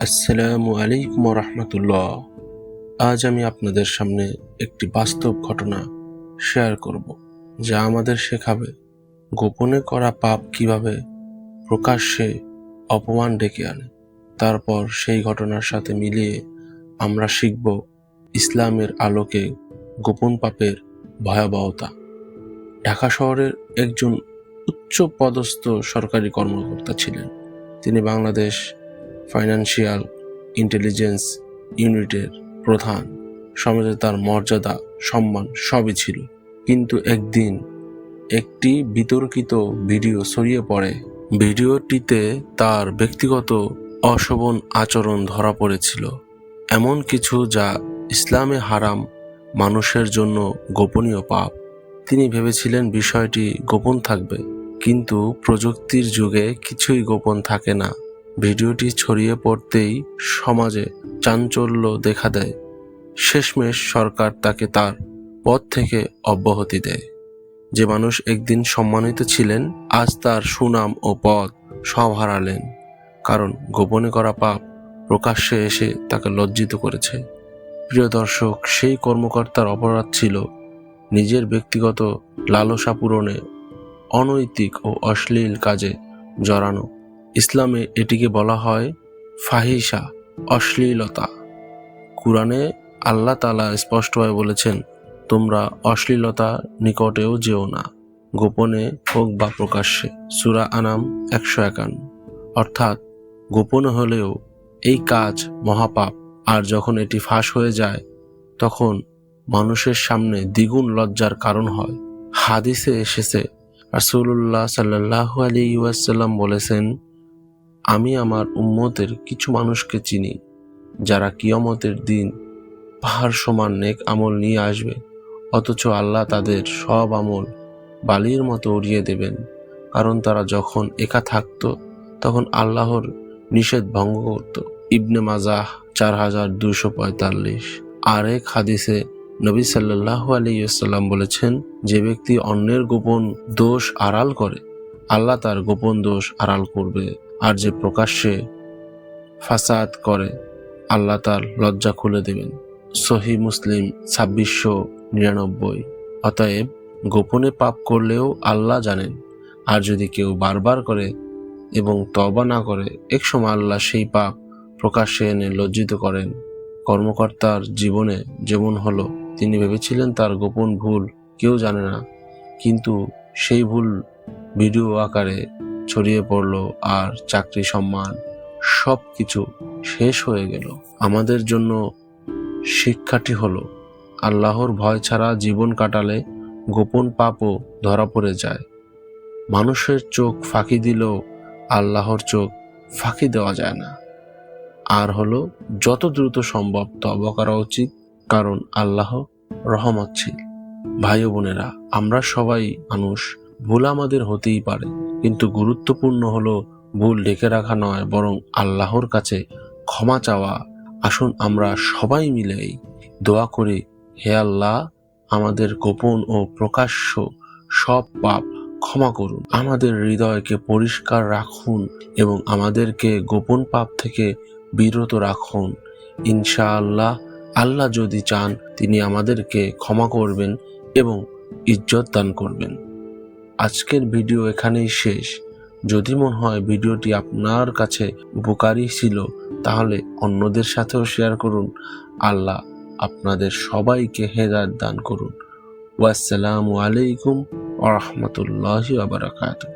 আসসালামু আলাইকুম রহমতুল্লাহ। আজ আমি আপনাদের সামনে একটি বাস্তব ঘটনা শেয়ার করব, যা আমাদের শেখাবে গোপনে করা পাপ কিভাবে প্রকাশ্যে অপমান ডেকে আনে। তারপর সেই ঘটনার সাথে মিলিয়ে আমরা শিখব ইসলামের আলোকে গোপন পাপের ভয়াবহতা। ঢাকা শহরের একজন উচ্চ পদস্থ সরকারি কর্মকর্তা ছিলেন। তিনি বাংলাদেশ ফাইন্যান্সিয়াল ইন্টেলিজেন্স ইউনিটের প্রধান। সমাজে তার মর্যাদা, সম্মান সবই ছিল। কিন্তু একদিন একটি বিতর্কিত ভিডিও ছড়িয়ে পড়ে। ভিডিওটিতে তার ব্যক্তিগত অশোভন আচরণ ধরা পড়েছিল, এমন কিছু যা ইসলামে হারাম, মানুষের জন্য গোপনীয় পাপ। তিনি ভেবেছিলেন বিষয়টি গোপন থাকবে, কিন্তু প্রযুক্তির যুগে কিছুই গোপন থাকে না। ভিডিওটি ছড়িয়ে পড়তেই সমাজে চাঞ্চল্য দেখা দেয়। শেষমেশ সরকার তাকে তার পদ থেকে অব্যাহতি দেয়। যে মানুষ একদিন সম্মানিত ছিলেন, আজ তার সুনাম ও পদ সব হারালেন, কারণ গোপনে করা পাপ প্রকাশ্যে এসে তাকে লজ্জিত করেছে। প্রিয় দর্শক, সেই কর্মকর্তার অপরাধ ছিল নিজের ব্যক্তিগত লালসা পূরণে অনৈতিক ও অশ্লীল কাজে জড়ানো। ইসলামে এটিকে বলা হয় ফাহিশা, অশ্লীলতা। কুরআনে আল্লাহ তাআলা স্পষ্টভাবে বলেছেন, তোমরা অশ্লীলতা নিকটেও যেও না, গোপনে হোক বা প্রকাশ্যে। সূরা আনাম 151। অর্থাৎ গোপনে হলেও এই কাজ মহাপাপ, আর যখন এটি ফাঁস হয়ে যায় তখন মানুষের সামনে দ্বিগুণ লজ্জার কারণ হয়। হাদিসে এসেছে, রাসূলুল্লাহ সাল্লাল্লাহু আলাইহি ওয়াসাল্লাম বলেছেন, আমি আমার উম্মতের কিছু মানুষকে চিনি, যারা কিয়ামতের দিন পাহাড় সমান নেক আমল নিয়ে আসবে, অথচ আল্লাহ তাদের সব আমল বালির মতো উড়িয়ে দেবেন, কারণ তারা যখন একা থাকতো তখন আল্লাহর নিষেধ ভঙ্গ করত। ইবনে মাজাহ 4245। আরেক হাদিসে নবী সাল্লাল্লাহু আলাইহি ওয়াসাল্লাম বলেছেন, যে ব্যক্তি অন্যের গোপন দোষ আড়াল করে, আল্লাহ তার গোপন দোষ আড়াল করবে, আর যে প্রকাশ্যে ফাসাদ করে, আল্লাহ তার লজ্জা খুলে দেবেন। সহিহ মুসলিম 2699। অতএব গোপনে পাপ করলেও আল্লাহ জানেন, আর যদি কেউ বারবার করে এবং তওবা না করে, একসময় আল্লাহ সেই পাপ প্রকাশ্যে এনে লজ্জিত করেন। কর্মকর্তার জীবনে যেমন হলো, তিনি ভেবেছিলেন তার গোপন ভুল কেউ জানে না, কিন্তু সেই ভুল ভিডিও আকারে ছড়িয়ে পড়ল, আর চাকরি, সম্মান সব কিছু শেষ হয়ে গেল। আমাদের জন্য শিক্ষাটি হলো, আল্লাহর ভয় ছাড়া জীবন কাটালে গোপন পাপও ধরা পড়ে যায়। মানুষের চোখ ফাঁকি দিলেও আল্লাহর চোখ ফাঁকি দেওয়া যায় না। আর হলো, যত দ্রুত সম্ভব তওবা করা উচিত, কারণ আল্লাহ রহমতশীল। ভাই ও বোনেরা, আমরা সবাই মানুষ, ভুল আমাদের হতেই পারে, কিন্তু গুরুত্বপূর্ণ হলো ভুল ঢেকে রাখা নয়, বরং আল্লাহর কাছে ক্ষমা চাওয়া। আসুন আমরা সবাই মিলে দোয়া করি, হে আল্লাহ, আমাদের গোপন ও প্রকাশ্য সব পাপ ক্ষমা করুন, আমাদের হৃদয়কে পরিষ্কার রাখুন এবং আমাদেরকে গোপন পাপ থেকে বিরত রাখুন। ইনশাআল্লাহ, আল্লাহ যদি চান, তিনি আমাদেরকে ক্ষমা করবেন এবং ইজ্জত দান করবেন। আজকের ভিডিও এখানেই শেষ। যদি মনে হয় ভিডিওটি আপনার কাছে উপকারী ছিল, তাহলে অন্যদের সাথেও শেয়ার করুন। আল্লাহ আপনাদের সবাইকে হেদায়েত দান করুন। ওয়াসসালামু আলাইকুম ওয়া রাহমাতুল্লাহি ওয়া বারাকাতুহু।